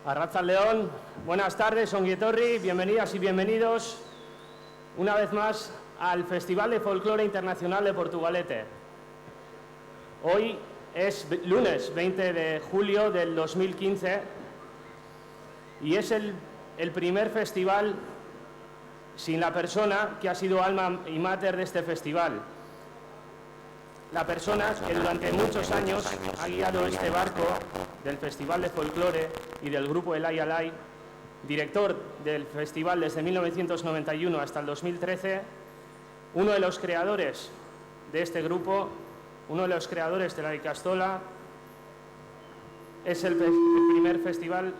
Arratsaldeon, buenas tardes, ongi etorri, bienvenidas y bienvenidos una vez más al Festival de Folclore Internacional de Portugalete. Hoy es lunes 20 de julio del 2015 y es el primer festival sin la persona que ha sido alma y mater de este festival. La persona que durante muchos años ha guiado este barco del Festival de Folclore y del grupo Elai Alai, director del festival desde 1991 hasta el 2013, uno de los creadores de este grupo, uno de los creadores de la Ikastola, es el primer festival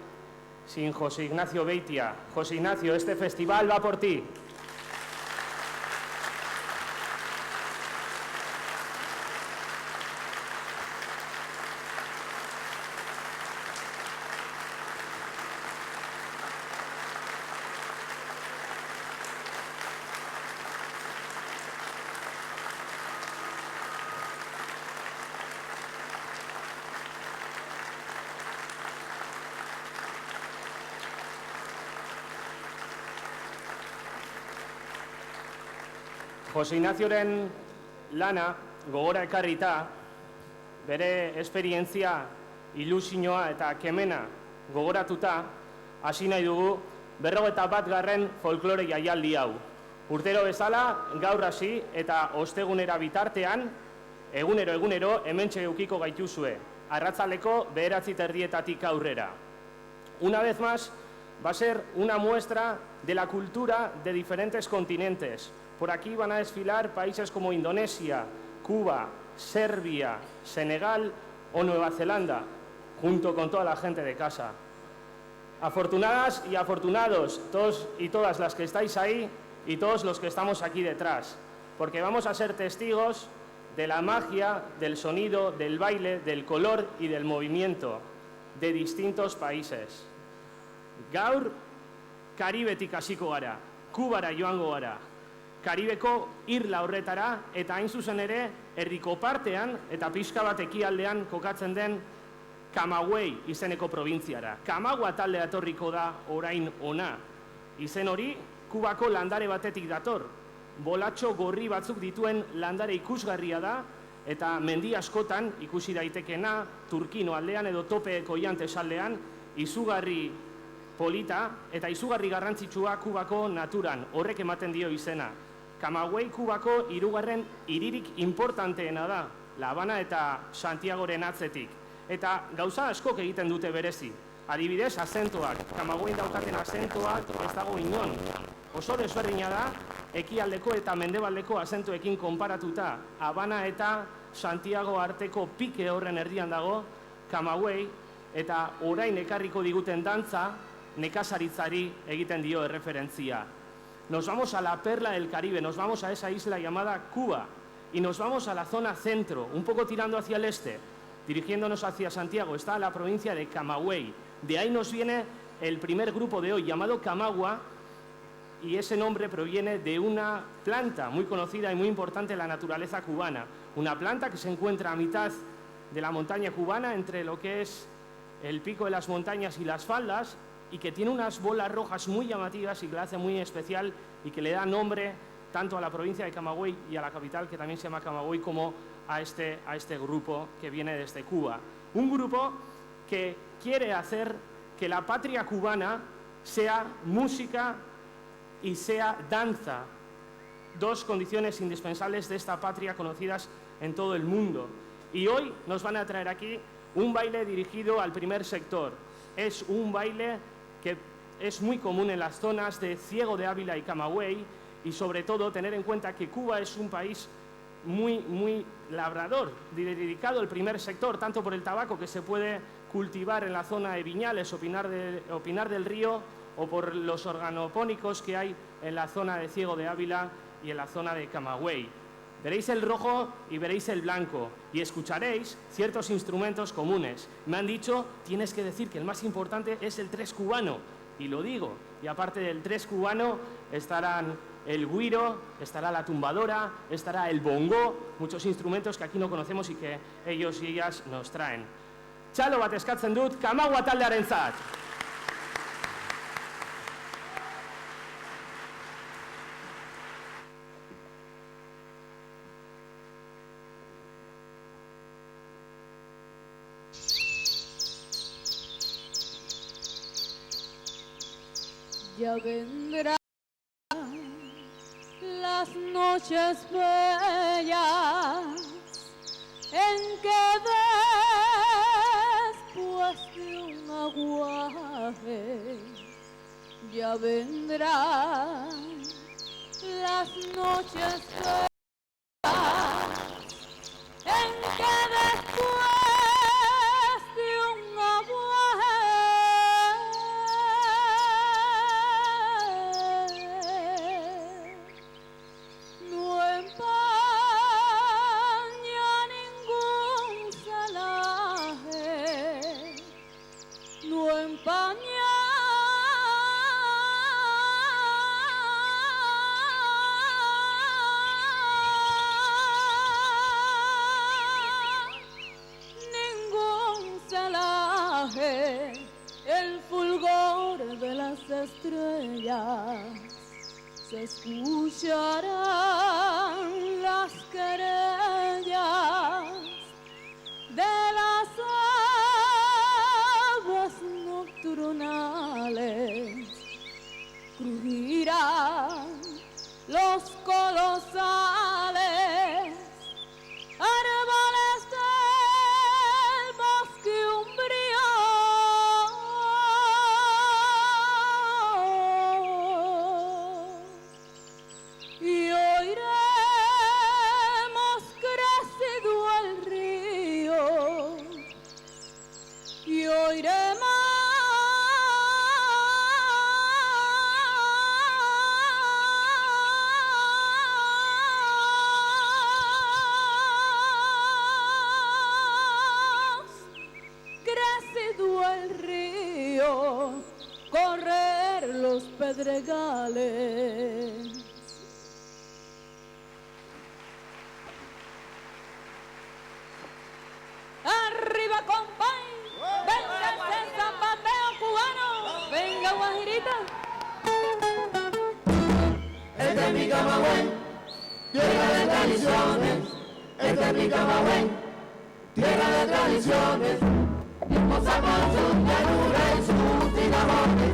sin José Ignacio Beitia. José Ignacio, este festival va por ti. Jose Ignazioren lana gogora ekarrita, bere esperientzia, ilusioa eta kemena gogoratuta, hasi nahi dugu 51. folklore jaialdi hau. Urtero bezala, gaur hasi eta ostegunera bitartean, egunero hementxe edukiko gaituzue, arratsaldeko 9:30 aurrera. Una vez más, va a ser una muestra de la cultura de diferentes continentes. Por aquí van a desfilar países como Indonesia, Cuba, Serbia, Senegal o Nueva Zelanda, junto con toda la gente de casa. Afortunadas y afortunados, todos y todas las que estáis ahí y todos los que estamos aquí detrás, porque vamos a ser testigos de la magia, del sonido, del baile, del color y del movimiento de distintos países. Gaur, Karibetik hasiko gara, Kubara joango gara. Karibeko irla horretara eta hain zuzen ere herriko partean eta pixka bat ekialdean kokatzen den Camagüey izeneko probintziara. Camagua taldea etorriko da orain ona. Izen hori Kubako landare batetik dator. Bolatxo gorri batzuk dituen landare ikusgarria da eta mendi askotan ikusi daitekena Turkino aldean edo Topeeko Jantes aldean izugarri polita eta izugarri garrantzitsua Kubako naturan, horrek ematen dio izena. Camagüey Kubako 3. hiririk importanteena da, La Habana eta Santiagoren atzetik. Eta gauza askok egiten dute berezi. Adibidez, azentoak. Camagüey daukaten azentoak ez dago inon. Oso desberdina da, ekialdeko eta mendebaldeko azentoekin konparatuta. Habana eta Santiago arteko pike horren erdian dago, Camagüey, eta orain ekarriko diguten dantza, nekazaritzari egiten dio erreferentzia. Nos vamos a la perla del Caribe, nos vamos a esa isla llamada Cuba y nos vamos a la zona centro, un poco tirando hacia el este, dirigiéndonos hacia Santiago, está la provincia de Camagüey. De ahí nos viene el primer grupo de hoy, llamado Camagua, y ese nombre proviene de una planta muy conocida y muy importante en la naturaleza cubana. Una planta que se encuentra a mitad de la montaña cubana, entre lo que es el pico de las montañas y las faldas, y que tiene unas bolas rojas muy llamativas y que la hace muy especial y que le da nombre tanto a la provincia de Camagüey y a la capital, que también se llama Camagüey, como a este grupo que viene desde Cuba. Un grupo que quiere hacer que la patria cubana sea música y sea danza, dos condiciones indispensables de esta patria conocidas en todo el mundo. Y hoy nos van a traer aquí un baile dirigido al primer sector. Es un baile que es muy común en las zonas de Ciego de Ávila y Camagüey, y sobre todo tener en cuenta que Cuba es un país muy labrador, dedicado al primer sector, tanto por el tabaco que se puede cultivar en la zona de Viñales o Pinar del Río, o por los organopónicos que hay en la zona de Ciego de Ávila y en la zona de Camagüey. Veréis el rojo y veréis el blanco y escucharéis ciertos instrumentos comunes. Me han dicho, tienes que decir que el más importante es el tres cubano, y lo digo. Y aparte del tres cubano estarán el güiro, estará la tumbadora, estará el bongo, muchos instrumentos que aquí no conocemos y que ellos y ellas nos traen. Txalo bat eskatzen dut, Kamagua taldearentzat. Ya vendrán las noches bellas en que después de un aguaje ya vendrán las noches bellas en que después de un aguaje no empaña ningún celaje, no empaña ningún celaje el fulgor de las estrellas. Se escucharán las querellas de las aguas nocturnales, crujirán los colosales árboles del bosque umbrío. Y oiremos crecido el río, y oiremos crecido el río, correr los pedregales. Arriba, compay, venga ese zapateo cubano, venga guajirita. Este es mi Camagüey, tierra de tradiciones. Este es mi Camagüey, tierra de tradiciones. Hermosa con su llanura y sus tinajones.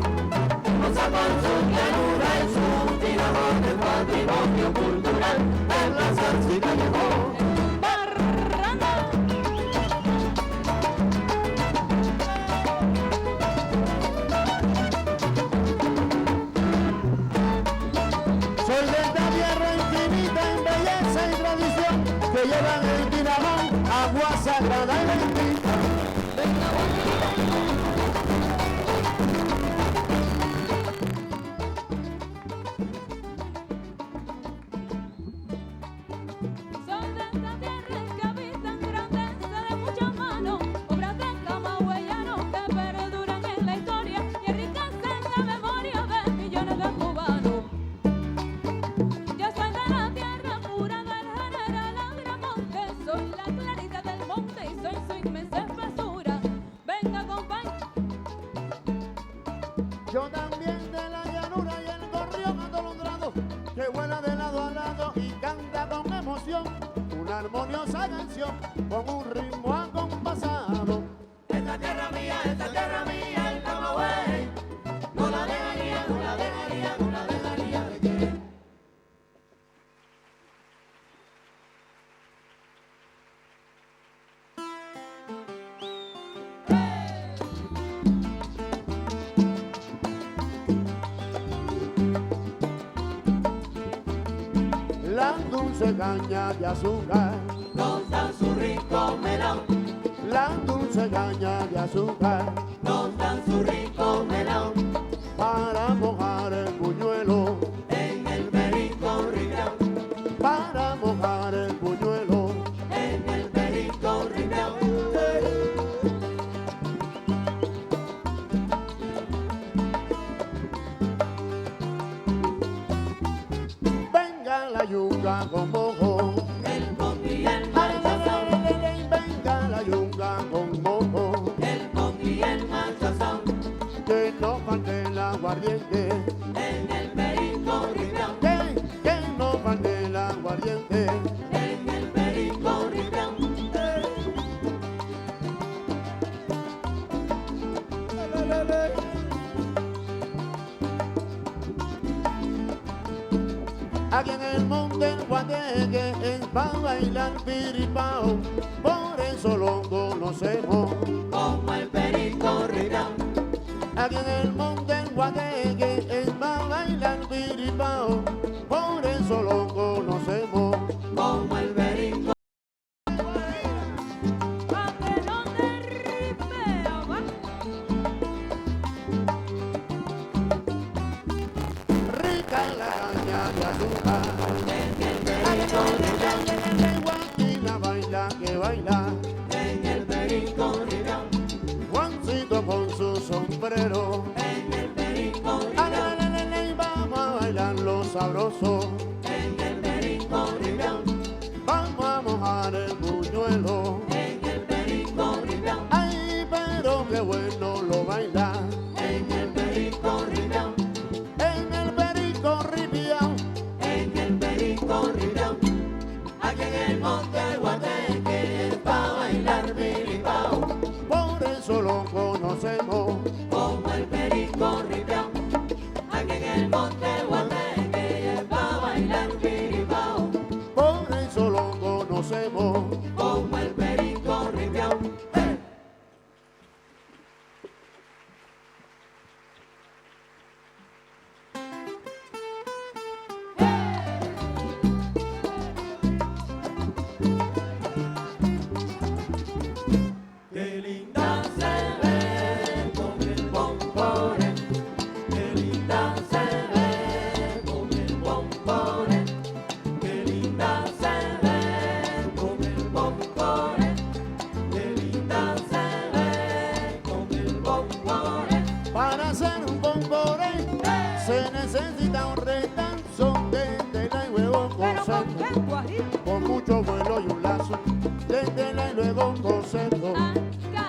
Hermosa con su llanura y sus tinajones. Patrimonio cultural en la salsa y callejón. Soy de esta tierra infinita en belleza y tradición, que llevan el tinamón, agua sagrada y bendita. Soy de esta tierra que habitan grandeza de muchas manos, obras de camagüeyanos que perduran en la historia y enriquecen la memoria de millones de cubanos. Yo soy de la tierra pura del general Agramonte, soy la clarita del monte y soy su inmensa espesura. Venga, compay. Yo también de la llanura y el gorrión atolondrado, que vuela de lado a lado y canta con emoción una armoniosa canción con un ritmo acompasado. Esta tierra mía, el Camagüey, no la dejaría, no la dejaría, no la dejaría de querer. La dulce caña de azúcar nos dan su rico melón. La dulce caña de azúcar nos dan su rico melón. para mojar el buñuelo en el perico ripiao, para mojar el buñuelo. en el perico ripiao. Venga la yuca con mojo, El coqui y el machazón, venga la yuca con mojo, el coqui y el machazón, que no falte el aguardiente, en el perico ripiao, que no falte el aguardiente. en el perico ripiao. Aquí en el monte el Guateque es para bailar piripao, por eso lo conocemos. Como el perico ripiao, Aquí en el monte el Guateque es para bailar piripao, por eso lo conocemos. como el perico. Pa' que no te ripeo, va. Rica la caña de azúcar, En el perico ripiao, Guaquina baila que baila, en el perico ripiao, Juancito con su sombrero. en el perico ripiao, Vamos a bailar lo sabroso, en el perico ripiao, vamos a mojar el buñuelo. en el perico ripiao, Ay, pero qué bueno lo baila en el perico ripiao, en el perico ripiao. en el perico ripiao. Aquí en el monte el Guateque es pa' bailar piripao, Por eso lo conocemos. como el perico ripiao. Aquí en el monte el Guateque es pa' bailar piripao, Por eso lo conocemos. como el perico ripiao. Qué linda se ve con el pompore, qué linda se ve con el pompore, qué linda se ve con el pompore, qué linda se ve con el pompore. Para hacer un bomboré se necesita un retanzo de tela y huevo Pero con coseto, qué guajiro. con mucho vuelo y un lazo de tela y luego coseto, Ah,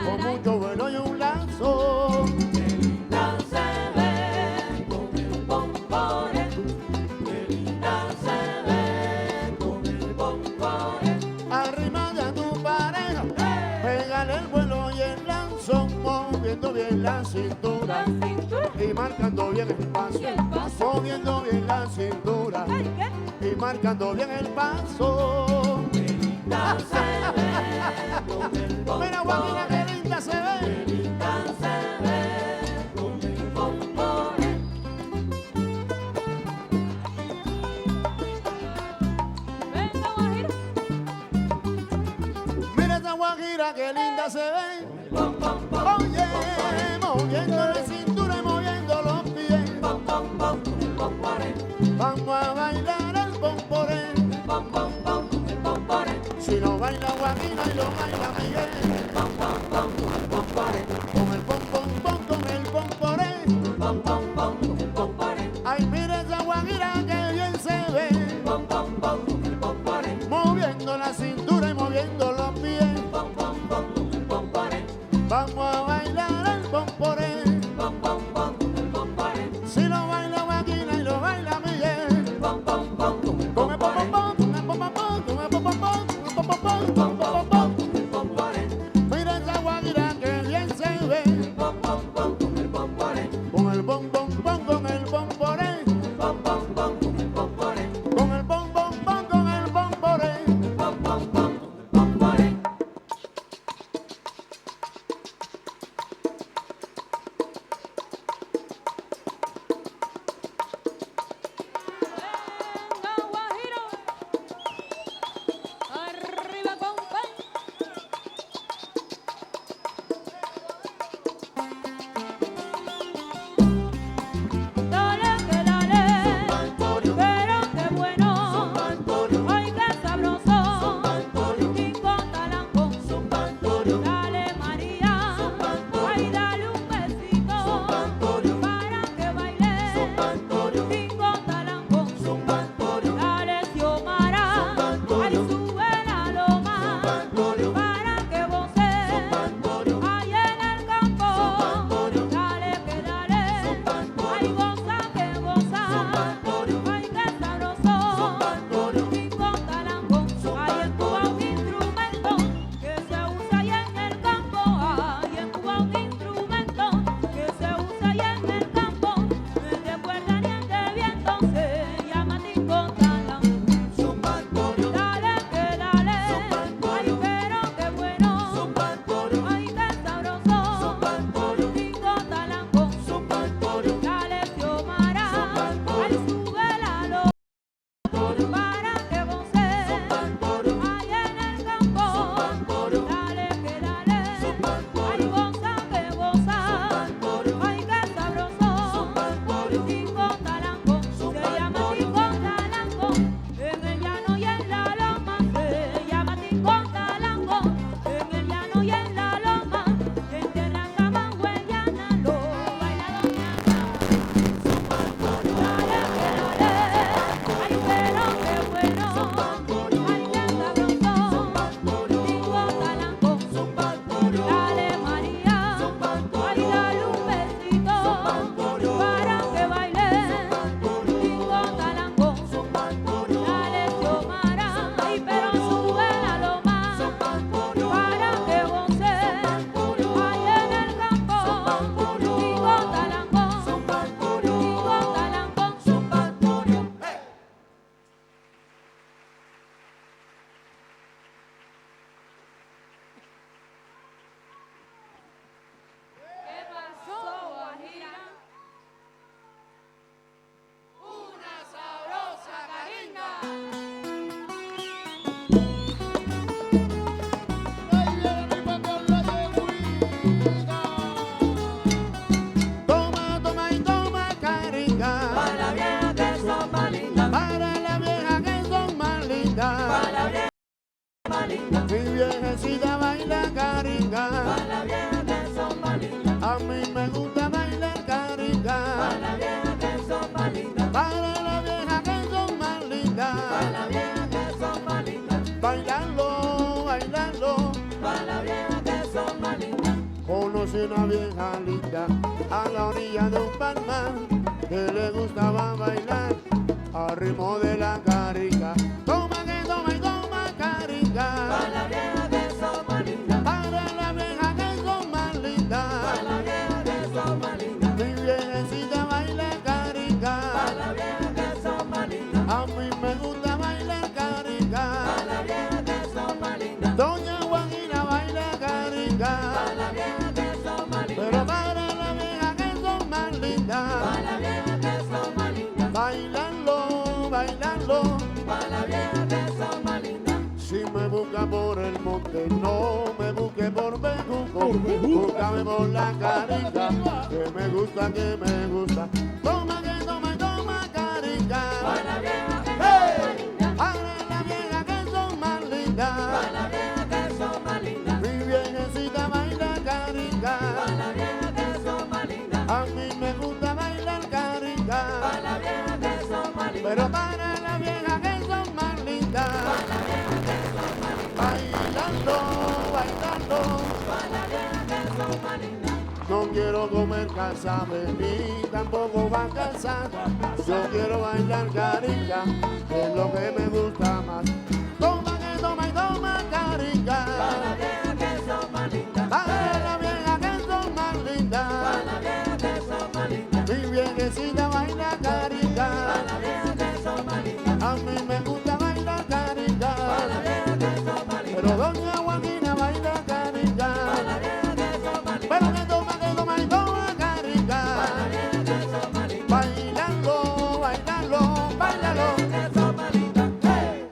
con caray. mucho vuelo y un lazo. Qué linda se ve con el pompore, qué linda se ve con el pompore. Arrímate a tu pareja, pégale el vuelo y el lazo, moviendo bien la La cintura cintura. y marcando bien el paso, Y el paso. moviendo bien la cintura Ay, ¿qué? y marcando bien el paso. Qué linda se ve con el Mira, pompore, Guajira, qué linda se qué ve. linda se ve con el pompore. Venga, guajiro. Mira esa Guajira, qué linda se ve. Pom, pom, pom, Oye, moviendo la cintura y moviendo los pies. pom, pom, pom, el pompore, Vamos a bailar el pomporé. pom, pom, pom, el pompore, Si no baila Guajira y lo baila Miguel. pom, pom, pom, el pompore, Con el pom pom pom, con el pomporé. pom, pom, pom, el pompore, Ay, mira esa Guajira, que bien se ve. pom, pom, pom, el pompore, Moviendo la cintura y moviendo los pies. pom, pom, pom, el pompore, Vamos a bailar el pomporé. pom, pom, pom, el pompore, Si lo baila Guajira y lo baila Miguel. pom, pom, pom, el Con el pom pom pompore, pom, con el pom pom pom, con el pom pom pom, con el pom pom pom, pom, pom pom, pom pom, pom. el pompore, Mira esa Guajira, que bien se ve. pom, pom, pom, el pompore, Con el pom pom pom, con el pomporé. pom, pom, pom, el pompore, Con el pom pom pom, con el pomporé. pom, pom, pom, el pompore. Venga, guajiro. linda. la vieja más linda, Mi viejecita baila carica. la vieja que son más lindas, A mí me gusta bailar carica. la vieja que son más lindas, Para las viejas que son más lindas. la vieja que son más lindas, Bailando, bailando. la vieja que son más lindas. Conocí una vieja linda a la orilla de un palmar que le gustaba bailar al ritmo de la carica. Toma que toma y toma carica. La vieja que son más lindas, Para las viejas que son más lindas. la vieja que son más lindas, Mi viejecita baila carica. la vieja que son más lindas, A mí me gusta bailar carica. la vieja que son más lindas, Doña Joaquina baila carica. la vieja que son más lindas, Pero para las viejas que son más lindas. la vieja que son más lindas, Bailando, bailando. la vieja que son más lindas. Si me busca por el monte, no me busque por Bejuco. Búscame por la carica, que me gusta, que me gusta. Toma que toma y toma carica. La vieja que son más lindas, Para las viejas que son más lindas. la vieja que son más lindas, Mi viejecita baila carica. la vieja que son más lindas, A mí me gusta bailar carica. la vieja que son más lindas, Pero para las viejas que son más lindas. Bailando, bailando. la vieja que son más lindas. No quiero comer casabe ni tampoco vaca asada. Yo quiero bailar carica, que es lo que me gusta más. Toma que toma y toma carica. La vieja que son más lindas, Para la vieja que son más lindas. la vieja que son más lindas, Mi viejecita baila carica. la vieja que son más lindas, A mí me gusta bailar carica. la vieja que son más lindas, Pero doña Joaquina baila carica. la vieja que son más lindas, Pero que toma y toma carica. la vieja que son más lindas, Bailando, bailando, bailalo. que son más lindas. ¡Hey!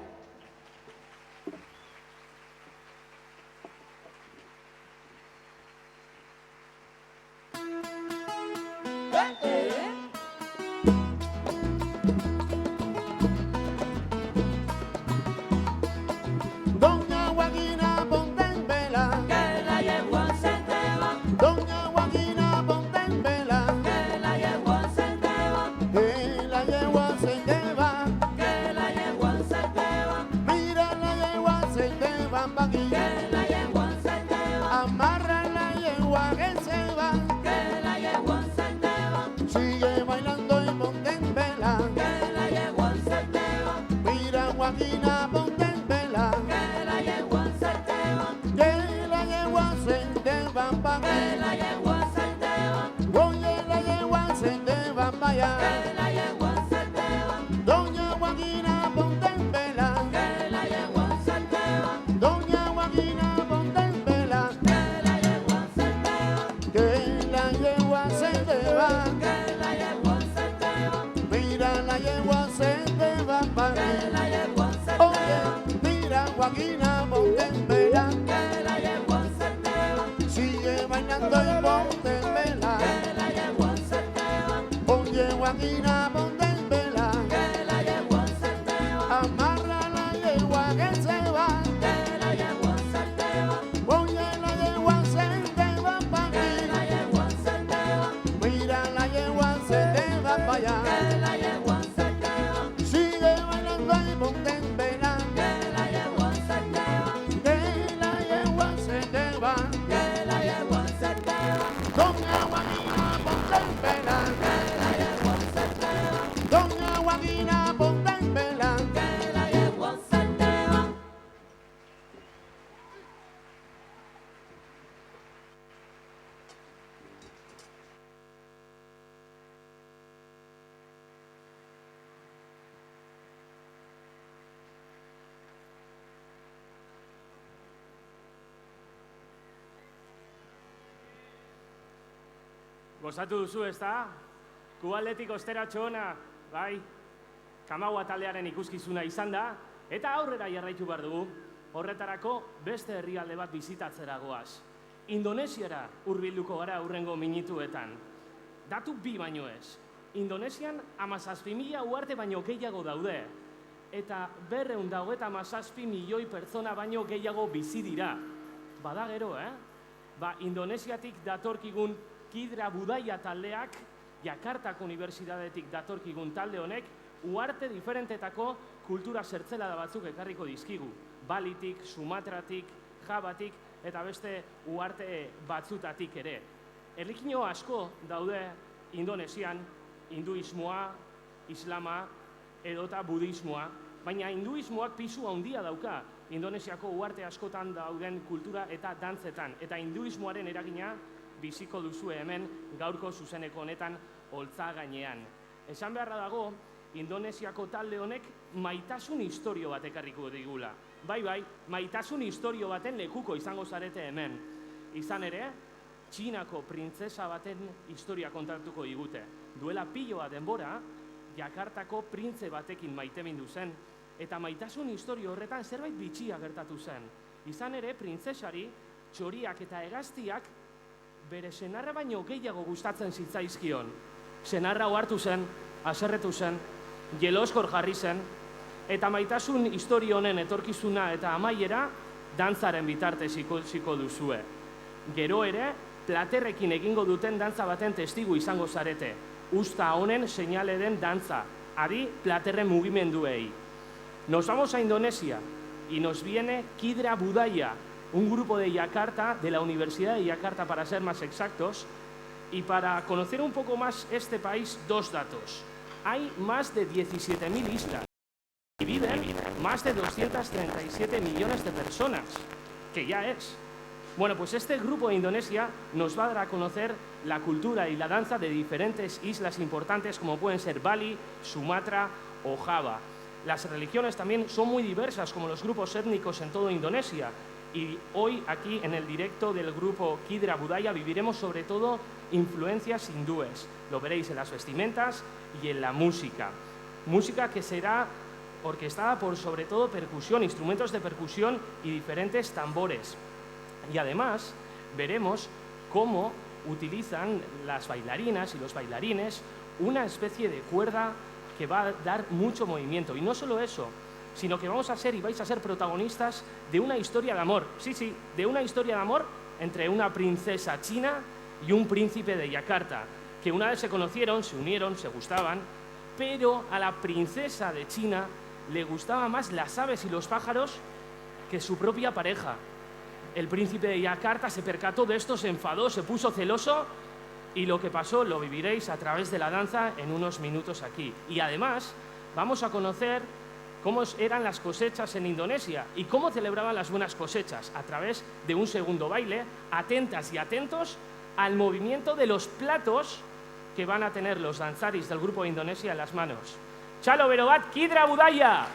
Doña Joaquina, ponte en vela. Que la yegua se te va, Doña Joaquina, ponte en vela. que la yegua se te va, Que la yegua se te va. que la yegua se te va, Mira la yegua se te va pa' aquí. que la yegua se te va, Amarra la yegua que se va. que la yegua se te va, Sigue bailando y ponte en vela. que la yegua se te va, Mira Joaquina, ponte en vela. que la yegua se te va, Que la yegua se te va pa' que aquí. la yegua se te va, Oye, la yegua se te va pa' allá. que la yegua se te va, Doña Joaquina, ponte en vela. que la yegua se te va, Doña Joaquina, ponte en vela. que la yegua se te va, Que la yegua se te va. que la yegua se te va, Mira, la yegua se te va pa' que aquí. la yegua se te Oye, va, mira, Joaquina, ponte en vela. que la yegua se te va, Sigue bailando y ponte en vela. que la yegua se te va, Oye, Joaquina, ponte en vela. que la yegua se te va, Amarra la yegua que se va. que la yegua se te va, Oye, la yegua se te va pa' que la aquí. yegua se te va, Mira, la yegua se te va pa' allá. que la yegua se te va, Sigue bailando y ponte en vela. que la yegua se te va, Que la yegua se te va. que la yegua se te va, Doña Joaquina, ponte en vela. que la yegua se te va, Doña Joaquina, ponte en vela. que la yegua se te va. Gozatu duzu, ezta? Kubaldetik osteratxo ona, bai, Kamaua taldearen ikuskizuna izan da, eta aurrera jarraitu behar dugu. Horretarako beste herrialde bat bizitatzera goaz. Indonesiara hurbilduko gara hurrengo minutuetan. Datu bi baino ez. Indonesian 17.000 uharte baino gehiago daude. eta 237 milioi pertsona baino gehiago bizi dira. Bada gero, Indonesiatik datorkigun Kidra Budaia taldeak, Jakartako Unibertsitatetik datorkigun talde honek, uharte diferentetako kultura zertzelada batzuk ekarriko dizkigu. Balitik, Sumatratik, Javatik eta beste uharte batzutatik ere. Erlijio asko daude Indonesian, hinduismoa, islama edota budismoa, baina hinduismoak pisu handia dauka Indonesiako uharte askotan dauden kultura eta dantzetan. Eta hinduismoaren eragina biziko duzue hemen gaurko zuzeneko honetan holtza gainean. Esan beharra dago, Indonesiako talde honek maitasun historio bat ekarriko digula. Bai, maitasun historio baten lekuko izango zarete hemen. Izan ere, Txinako printzesa baten historia kontatuko digute. Duela piloa denbora, Jakartako printze batekin maitemindu zen, eta maitasun historio horretan zerbait bitxia gertatu zen. Izan ere, printzesari, txoriak eta hegaztiak bere senarra baino gehiago gustatzen zitzaizkion. Senarra ohartu zen, haserretu zen, jeloskor jarri zen, eta maitasun historio honen etorkizuna eta amaiera dantzaren bitartez ikusiko duzue. Gero ere, platerrekin egingo duten dantza baten testigu izango zarete. Usta honen seinale den dantza, adi platerren mugimenduei. Nos vamos a Indonesia y nos viene Kidra Budaia, un grupo de Yakarta, de la Universidad de Yakarta para ser más exactos, y para conocer un poco más este país, dos datos. Hay más de 17.000 islas y viven más de 237 millones de personas, que ya es. Bueno, pues este grupo de Indonesia nos va a dar a conocer la cultura y la danza de diferentes islas importantes como pueden ser Bali, Sumatra o Java. Las religiones también son muy diversas como los grupos étnicos en toda Indonesia y hoy aquí en el directo del grupo Kidra Budaia viviremos sobre todo influencias hindúes. Lo veréis en las vestimentas y en la música. Música que será orquestada por sobre todo percusión, instrumentos de percusión y diferentes tambores. Y además veremos cómo utilizan las bailarinas y los bailarines una especie de cuerda que va a dar mucho movimiento. Y no solo eso, sino que vamos a ser y vais a ser protagonistas de una historia de amor. Sí, de una historia de amor entre una princesa china y un príncipe de Yakarta, que una vez se conocieron, se unieron, se gustaban, pero a la princesa de China le gustaban más las aves y los pájaros que su propia pareja. El príncipe de Yakarta se percató de esto, se enfadó, se puso celoso y lo que pasó lo viviréis a través de la danza en unos minutos aquí. Y además vamos a conocer cómo eran las cosechas en Indonesia y cómo celebraban las buenas cosechas a través de un segundo baile, atentas y atentos al movimiento de los platos que van a tener los danzaris del grupo de Indonesia en las manos. Chalo Berobat, Kidra Budaia.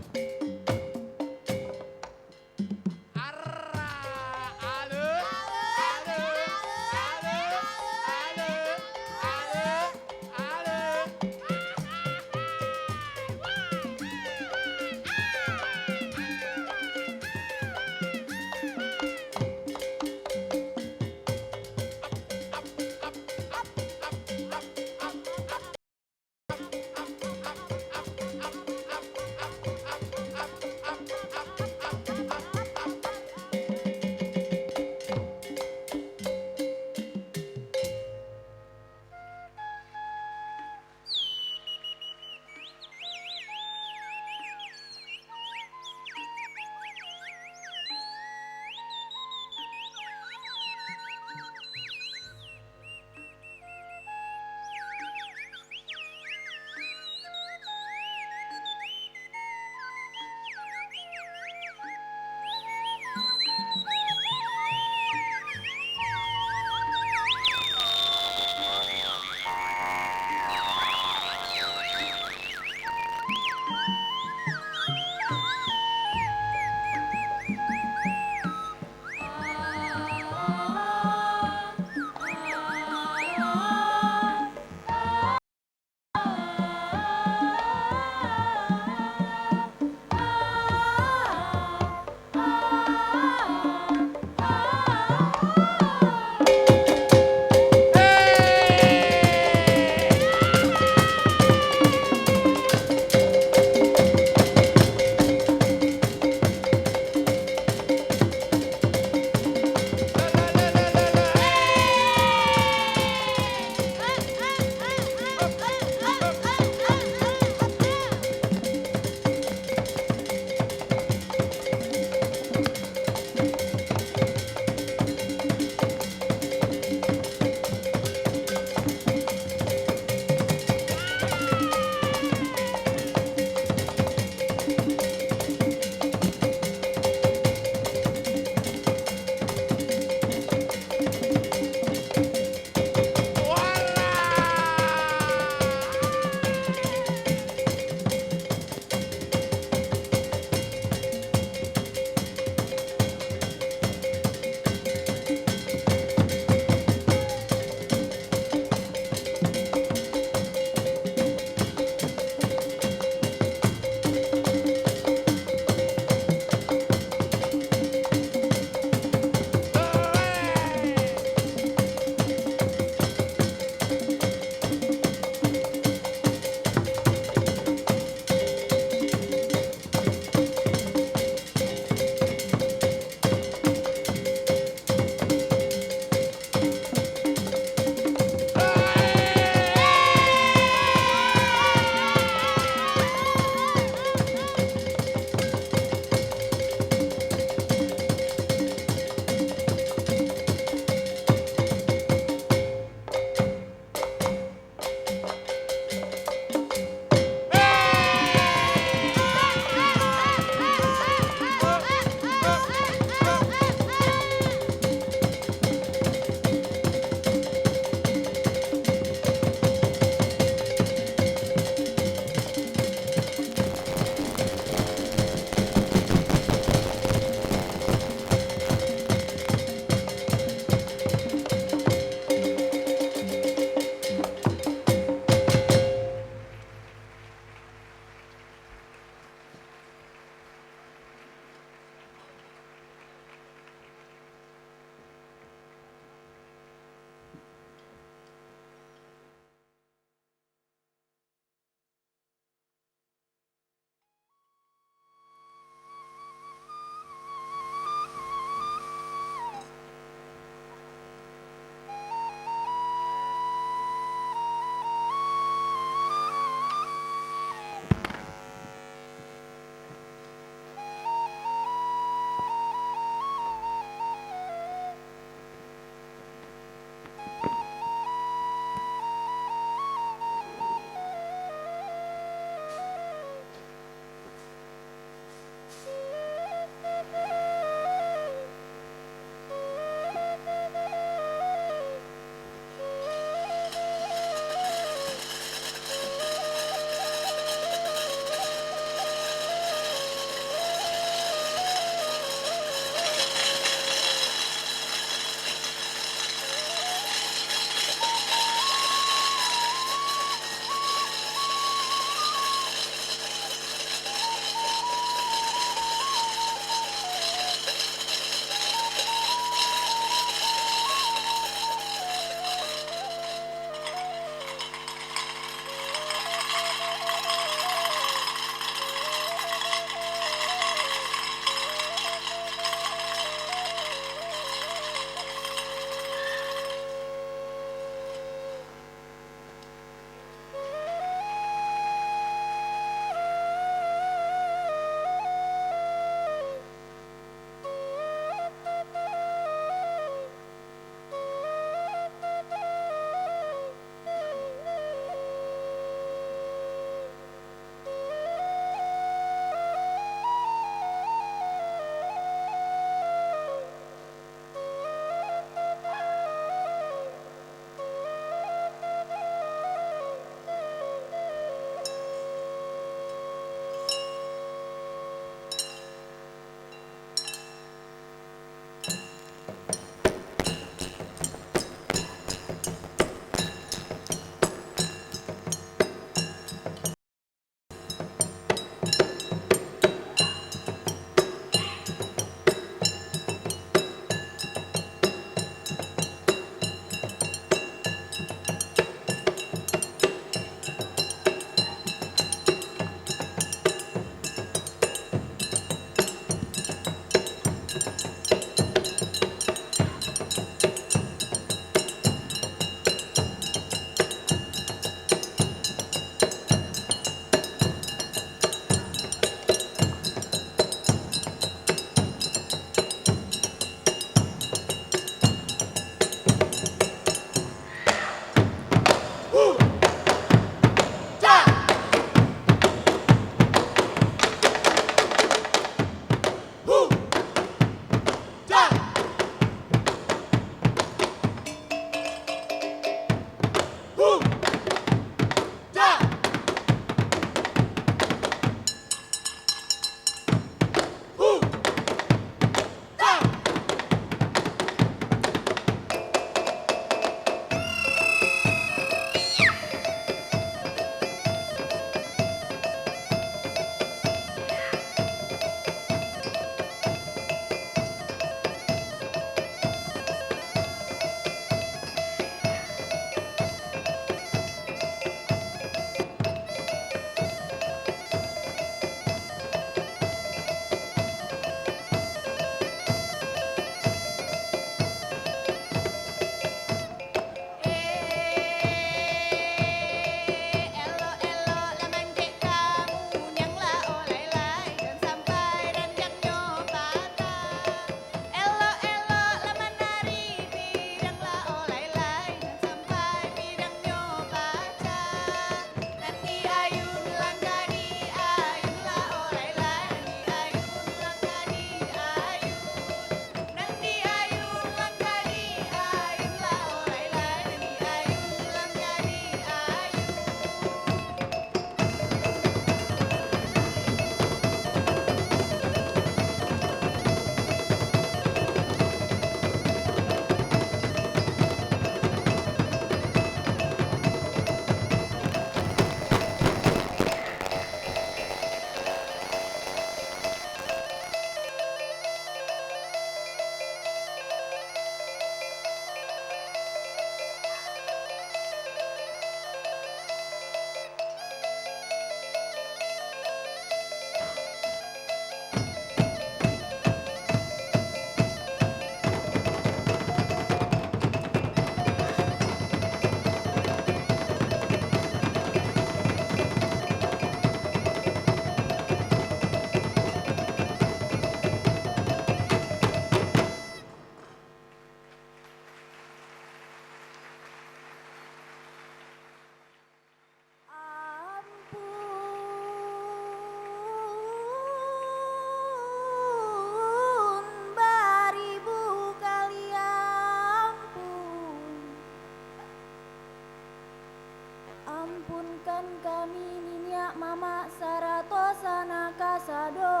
ampunkan kami ninya mama saratosana kasadonyo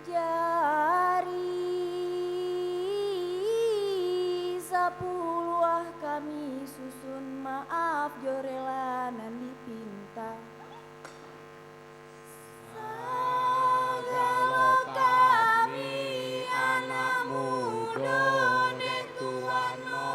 jari sapuluh kami susun maaf jorelanan dipinta sagala kami anak muda dek tuano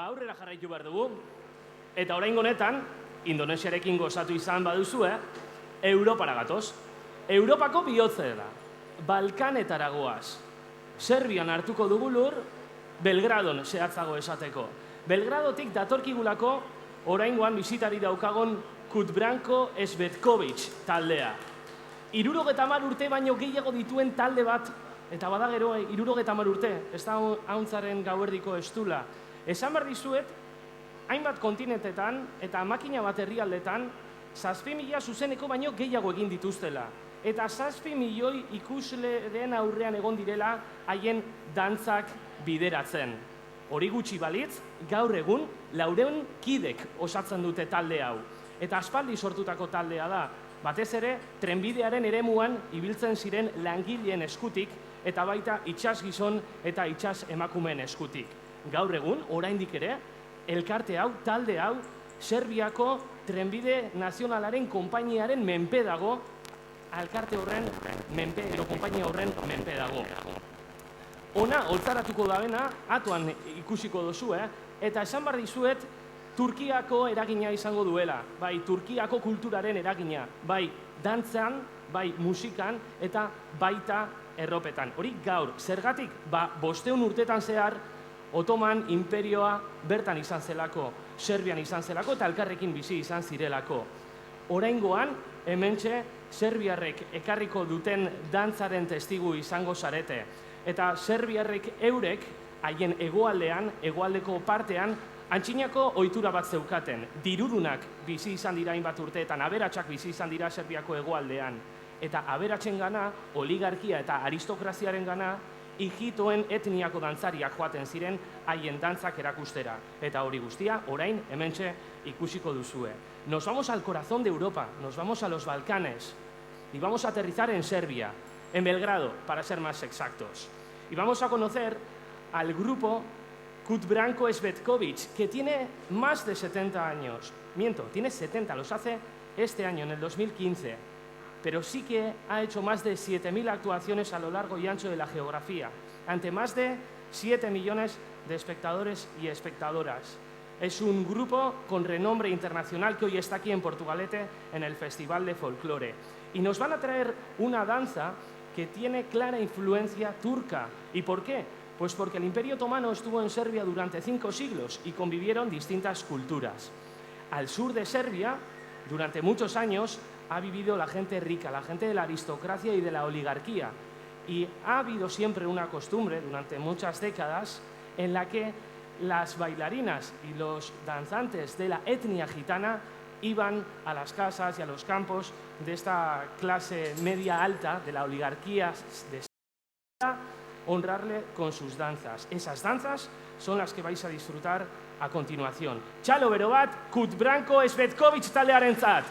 aurrera jarraitu behar dugu. Eta oraingo honetan, Indonesiarekin gozatu izan baduzue, Europara gatoz. Europako bihotze da. Balkanetara goaz. Serbian hartuko dugu lur, Belgradon zehatzago esateko. Belgradotik datorkigulako oraingoan bisitari daukagon Kutbranko Esbetkovic taldea. 70 urte baino gehiago dituen talde bat, eta bada gero 70 urte, ez da hauntzaren gauerdiko estula. Esan behar dizuet, hainbat kontinentetan eta makina bat herrialdetan 7.000 zuzeneko baino gehiago egin dituztela. Eta 7 milioi ikusleen aurrean egon direla haien dantzak bideratzen. Hori gutxi balitz, gaur egun 400 kidek osatzen dute talde hau. Eta aspaldi sortutako taldea da, batez ere trenbidearen eremuan ibiltzen ziren langileen eskutik eta baita itsas gizon eta itsas emakumeen eskutik. Gaur egun, oraindik ere, elkarte hau, talde hau, Serbiako trenbide nazionalaren konpainiaren menpe dago, elkarte horren menpe, edo konpainia horren menpe dago. Ona, holtzaratuko dabena, atoan ikusiko dozu, eta esan behar dizuet, Turkiako eragina izango duela, bai Turkiako kulturaren eragina, bai dantzan, bai musikan eta baita erropetan. Hori gaur, zergatik, 500 urtetan zehar, Otoman imperioa bertan izan zelako, Serbian izan zelako eta elkarrekin bizi izan zirelako. Oraingoan, hementxe, Serbiarrek ekarriko duten dantzaren testigu izango zarete. Eta Serbiarrek eurek, haien hegoaldean, hegoaldeko partean, antzinako ohitura bat zeukaten. Dirudunak bizi izan dira hainbat urteetan, aberatsak bizi izan dira Serbiako hegoaldean. Eta aberatsen gana, oligarkia eta aristokraziaren gana, hijitoen etniako dantzariak joaten ziren haien dantzak erakustera. Eta hori guztia, orain, hementxe ikusiko duzue. Nos vamos al corazón de Europa, nos vamos a los Balcanes y vamos a aterrizar en Serbia, en Belgrado, para ser más exactos. Y vamos a conocer al grupo Kutbranko Esbetkovic, que tiene más de 70 años. Miento, tiene 70, los hace este año, en el 2015. Pero sí que ha hecho más de 7.000 actuaciones a lo largo y ancho de la geografía, ante más de 7 millones de espectadores y espectadoras. Es un grupo con renombre internacional que hoy está aquí en Portugalete en el Festival de Folclore. Y nos van a traer una danza que tiene clara influencia turca. ¿Y por qué? Pues porque el Imperio Otomano estuvo en Serbia durante 5 siglos y convivieron distintas culturas. Al sur de Serbia, durante muchos años, ha vivido la gente rica, la gente de la aristocracia y de la oligarquía. Y ha habido siempre una costumbre, durante muchas décadas, en la que las bailarinas y los danzantes de la etnia gitana iban a las casas y a los campos de esta clase media alta, de la oligarquía de Serbia, para honrarle con sus danzas. Esas danzas son las que vais a disfrutar a continuación. Txalo bero bat, Kutbranko Esbetkovic taldearentzat.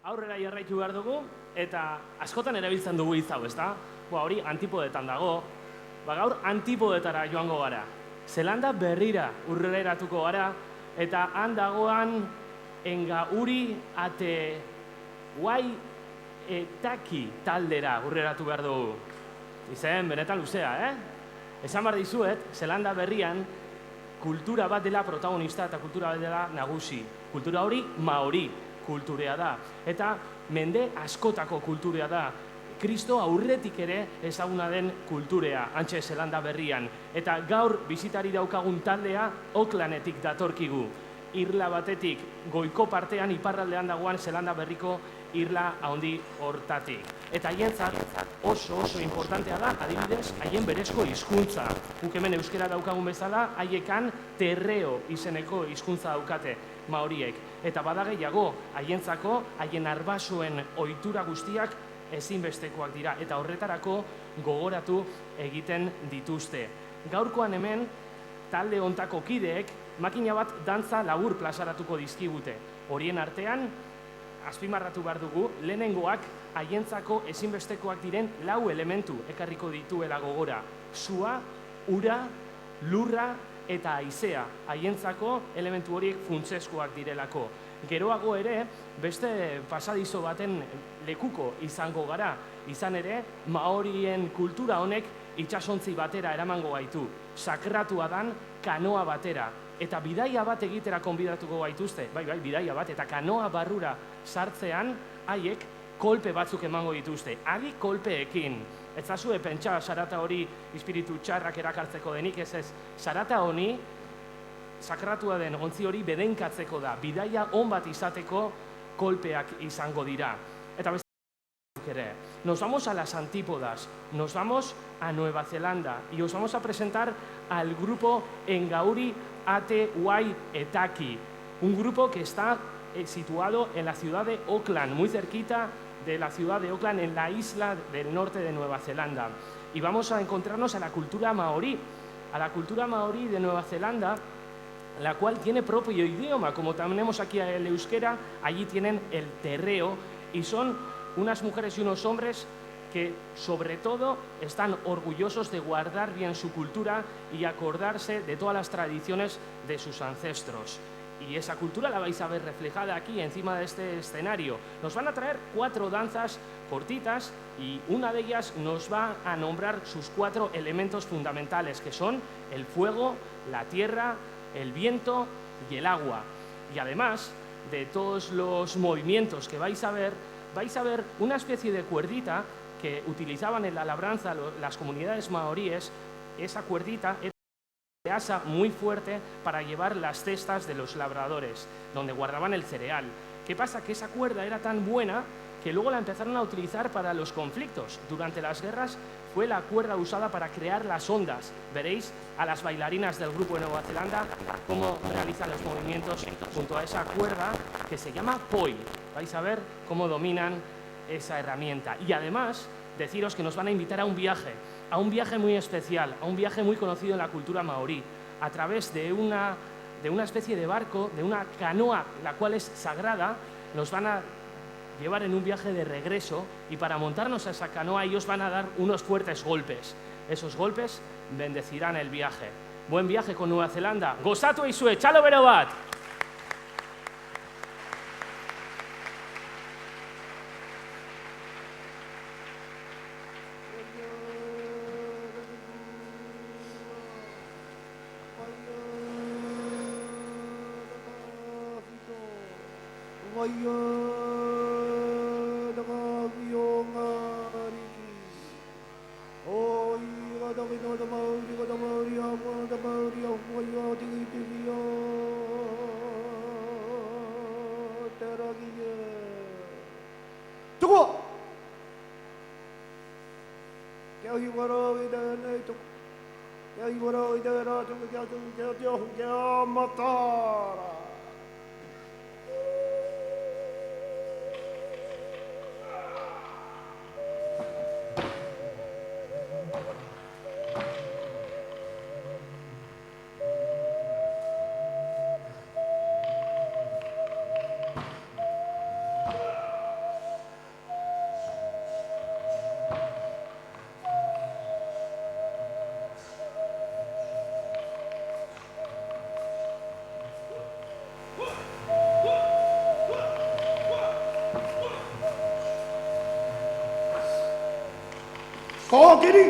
aurrera jarraitu behar dugu, eta askotan erabiltzen dugu hitz hau, ezta? Hori antipodetan dago, gaur antipodetara joango gara. Zelanda berrira urreratuko gara, eta han dagoan Engauri ate guai etaki taldera urreratu behar dugu. Izen, benetan luzea, Esan behar dizuet, Zelanda berrian kultura bat dela protagonista eta kultura bat dela nagusi. Kultura hori Maori kulturea da. Eta mende askotako kulturea da. Kristo aurretik ere ezaguna den kulturea, hantxe Zelanda berrian. Eta gaur bizitari daukagun taldea Aucklandetik datorkigu. Irla batetik goiko partean iparraldean dagoan Zelanda berriko irla handi hortatik. Eta haientzat oso importantea da, adibidez, haien berezko hizkuntza. Guk hemen euskera daukagun bezala, haiekan terreo izeneko hizkuntza daukate maoriek. Eta bada gehiago, haientzako, haien arbasoen ohitura guztiak ezinbestekoak dira. Eta horretarako gogoratu egiten dituzte. Gaurkoan hemen, talde hontako kideek, makina bat dantza labur plazaratuko dizkigute. Horien artean, azpimarratu behar dugu, lehenengoak haientzako ezinbestekoak diren 4 elementu ekarriko dituela gogora. Sua, ura, lurra eta haizea. Haientzako elementu horiek funtsezkoak direlako. Geroago ere, beste pasadizo baten lekuko izango gara. Izan ere, maorien kultura honek itsasontzi batera eramango gaitu. Sakratua dan kanoa batera. Eta bidaia bat egitera konbidatuko gaituzte, bai, bidaia bat, eta kanoa barrura sartzean, haiek kolpe batzuk emango dituzte. Adi kolpeekin. Ez zazue pentsa sarata hori espiritu txarrak erakartzeko denik, ez. Sarata honi, sakratua den ontzi hori bedenkatzeko da. Bidaia on bat izateko kolpeak izango dira. Eta beste nos vamos a las antípodas, nos vamos a Nueva Zelanda y os vamos a presentar al grupo Engauri Ate Wai Etaki, un grupo que está situado en la ciudad de Auckland, muy cerquita de la ciudad de Auckland, en la isla del norte de Nueva Zelanda. Y vamos a encontrarnos a la cultura maorí de Nueva Zelanda, la cual tiene propio idioma, como tenemos aquí el euskera, allí tienen el terreo, y son unas mujeres y unos hombres que sobre todo están orgullosos de guardar bien su cultura y acordarse de todas las tradiciones de sus ancestros. Y esa cultura la vais a ver reflejada aquí encima de este escenario. Nos van a traer 4 danzas cortitas y una de ellas nos va a nombrar sus 4 elementos fundamentales, que son el fuego, la tierra, el viento y el agua. Y además de todos los movimientos que vais a ver una especie de cuerdita que utilizaban en la labranza las comunidades maoríes. Esa cuerdita era de asa muy fuerte para llevar las cestas de los labradores, donde guardaban el cereal. ¿Qué pasa? Que esa cuerda era tan buena que luego la empezaron a utilizar para los conflictos. Durante las guerras fue la cuerda usada para crear las ondas. Veréis a las bailarinas del grupo de Nueva Zelanda cómo realizan los movimientos junto a esa cuerda que se llama poi. Vais a ver cómo dominan esa herramienta. Y además, deciros que nos van a invitar a un viaje muy especial, a un viaje muy conocido en la cultura maorí, a través de una especie de barco, de una canoa, la cual es sagrada. Nos van a llevar en un viaje de regreso y para montarnos a esa canoa ellos van a dar unos fuertes golpes. Esos golpes bendecirán el viaje. Buen viaje con Nueva Zelanda. Gozatu izue, txalo bero bat! Kokiri.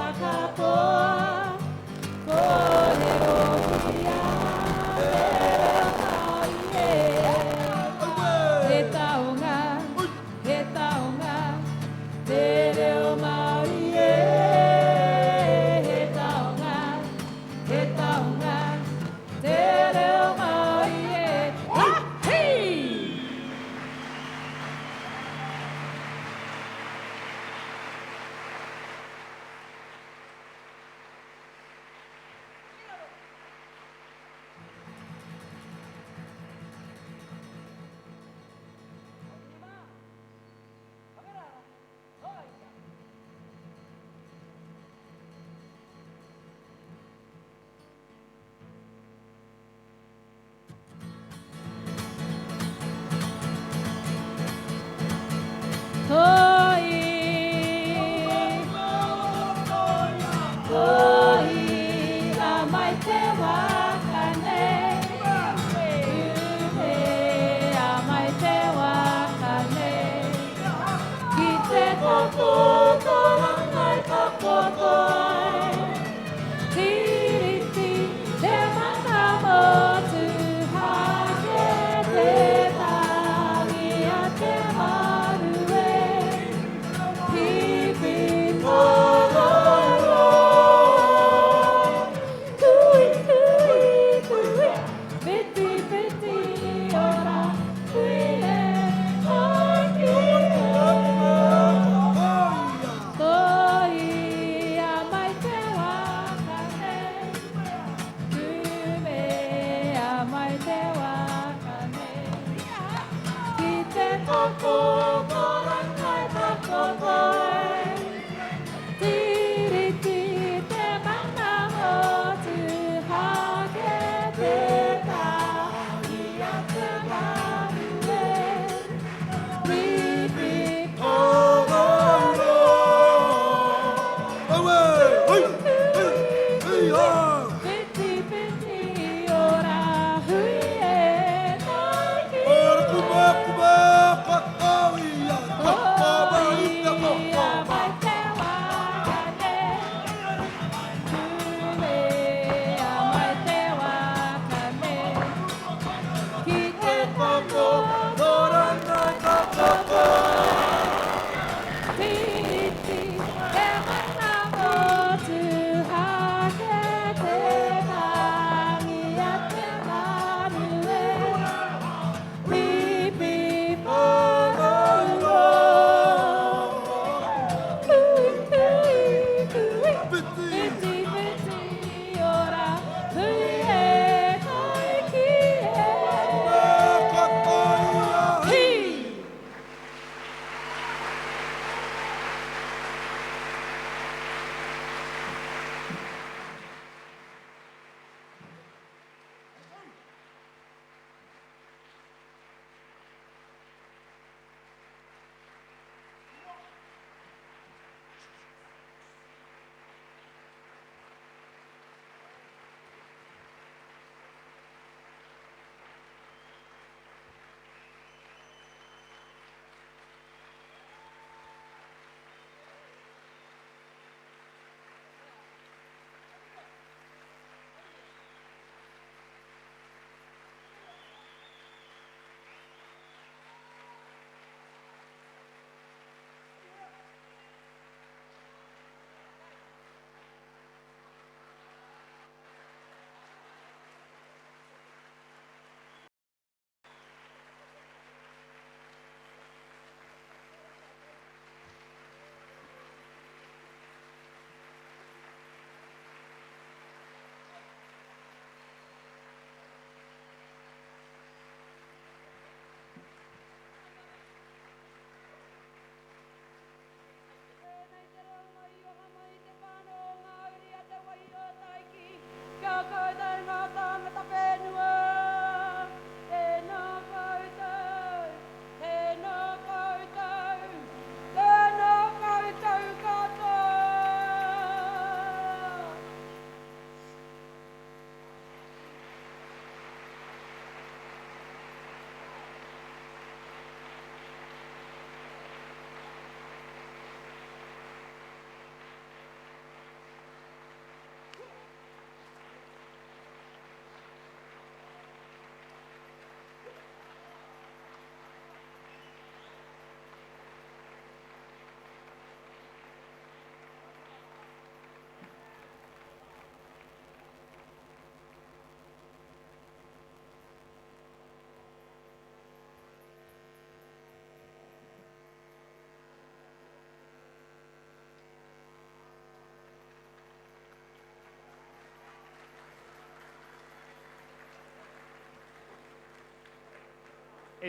Waka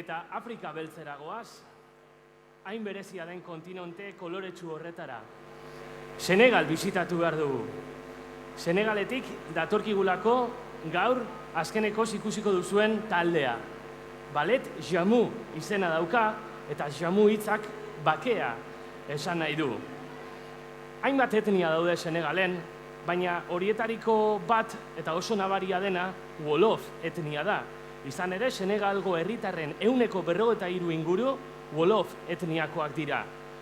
Eta Afrika beltzeragoaz, hain berezia den kontinente koloretsu horretara. Senegal bisitatu behar dugu. Senegaletik datorkigulako gaur azkeneko ikusiko duzuen taldea. Ballet Jamu izena dauka eta Jamu hitzak bakea esan nahi du. Hainbat etnia daude Senegalen, baina horietariko bat eta oso nabaria dena Wolof etnia da. Izan ere, Senegalgo herritarren 93% inguru Wolof etniakoak dira.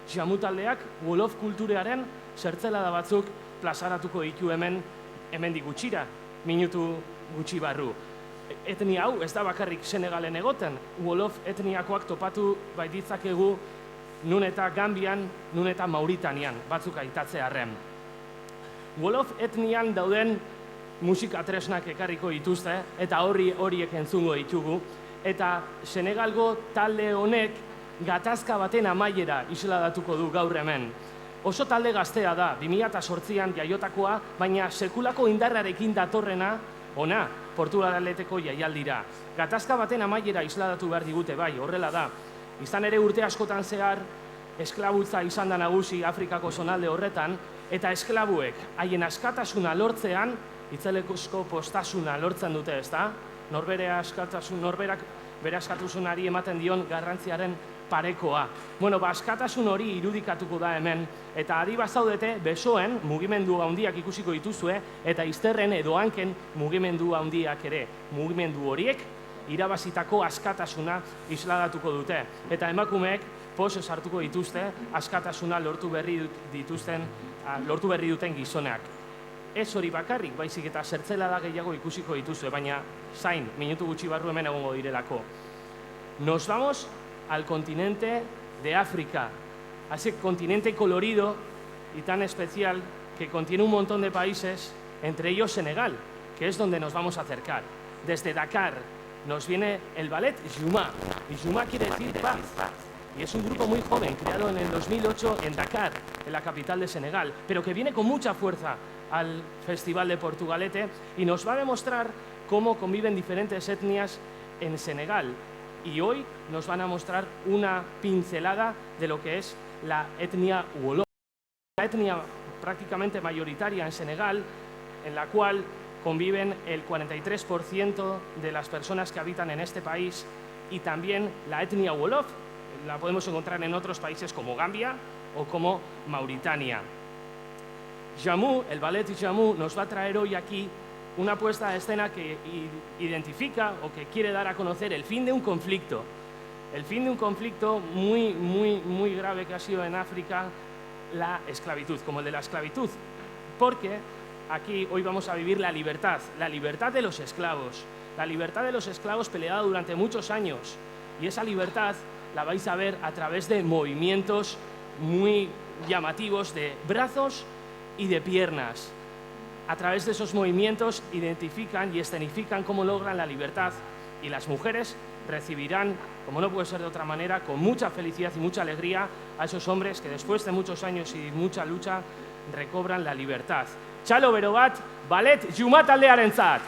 Jamu taldeak Wolof kulturaren zertzelada batzuk plazaratuko ditu hemendik gutxira, minutu gutxi barru. Etnia hau ez da bakarrik Senegalen egoten, Wolof etniakoak topatu baititzakegu nun eta Gambian, nun eta Mauritanian, batzuk aitatzearren. Wolof etnian dauden musika tresnak ekarriko dituzte, eta horiek entzungo ditugu, eta Senegalgo talde honek gatazka baten amaiera isladatuko du gaur hemen. Oso talde gaztea da, 2008an jaiotakoa, baina sekulako indarrarekin datorrena, ona, Portugaleteko jaialdira. Gatazka baten amaiera isladatu behar digute, bai, horrela da. Izan ere urte askotan zehar, esklabutza izan da nagusi Afrikako zonalde horretan, eta esklabuek haien askatasuna lortzean, itzelekozko postasuna lortzen dute, ezta? Norberak bere askatasunari ematen dion garrantziaren parekoa. Bueno, askatasun hori irudikatuko da hemen, eta adi bazaudete besoen mugimendu handiak ikusiko dituzue, eta izterren edo hanken mugimendu handiak ere. Mugimendu horiek irabazitako askatasuna isladatuko dute. Eta emakumeek pose sartuko dituzte askatasuna lortu berri duten gizoneak. Ez hori bakarrik, baizik eta zertzelada gehiago ikusiko dituzue, baina zain, minutu gutxi barru hemen egongo direlako. Nos vamos al continente de África, a ese continente colorido y tan especial que contiene un montón de países, entre ellos Senegal, que es donde nos vamos a acercar. Desde Dakar nos viene el ballet Juma, y Juma quiere decir paz, y es un grupo muy joven, creado en el 2008 en Dakar, en la capital de Senegal, pero que viene con mucha fuerza al Festival de Portugalete y nos va a demostrar cómo conviven diferentes etnias en Senegal. Y hoy nos van a mostrar una pincelada de lo que es la etnia Wolof, una etnia prácticamente mayoritaria en Senegal, en la cual conviven el 43% de las personas que habitan en este país, y también la etnia Wolof la podemos encontrar en otros países como Gambia o como Mauritania. Jamu, el ballet Jamu, nos va a traer hoy aquí una puesta de escena que identifica o que quiere dar a conocer el fin de un conflicto. El fin de un conflicto muy grave que ha sido en África la esclavitud, como el de la esclavitud. Porque aquí hoy vamos a vivir la libertad de los esclavos. La libertad de los esclavos peleada durante muchos años. Y esa libertad la vais a ver a través de movimientos muy llamativos de brazos y de piernas. A través de esos movimientos identifican y escenifican cómo logran la libertad, y las mujeres recibirán, como no puede ser de otra manera, con mucha felicidad y mucha alegría a esos hombres que después de muchos años y mucha lucha recobran la libertad. Txalo bero bat, ballet Juma taldearentzat.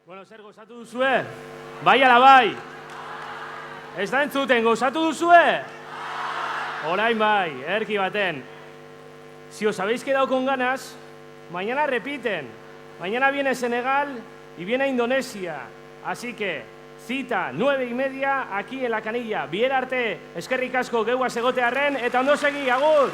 Bueno, zer gozatu duzue? Bai ala bai? Ez da entzuten, gozatu duzue? Orain bai, erki baten. Si os habéis quedado con ganas, mañana repiten. Mañana viene Senegal y viene Indonesia. Así que, cita 9:30 aquí en La Canilla. Bier arte, eskerrik asko geuaz egotearren, eta ondo segi, agur!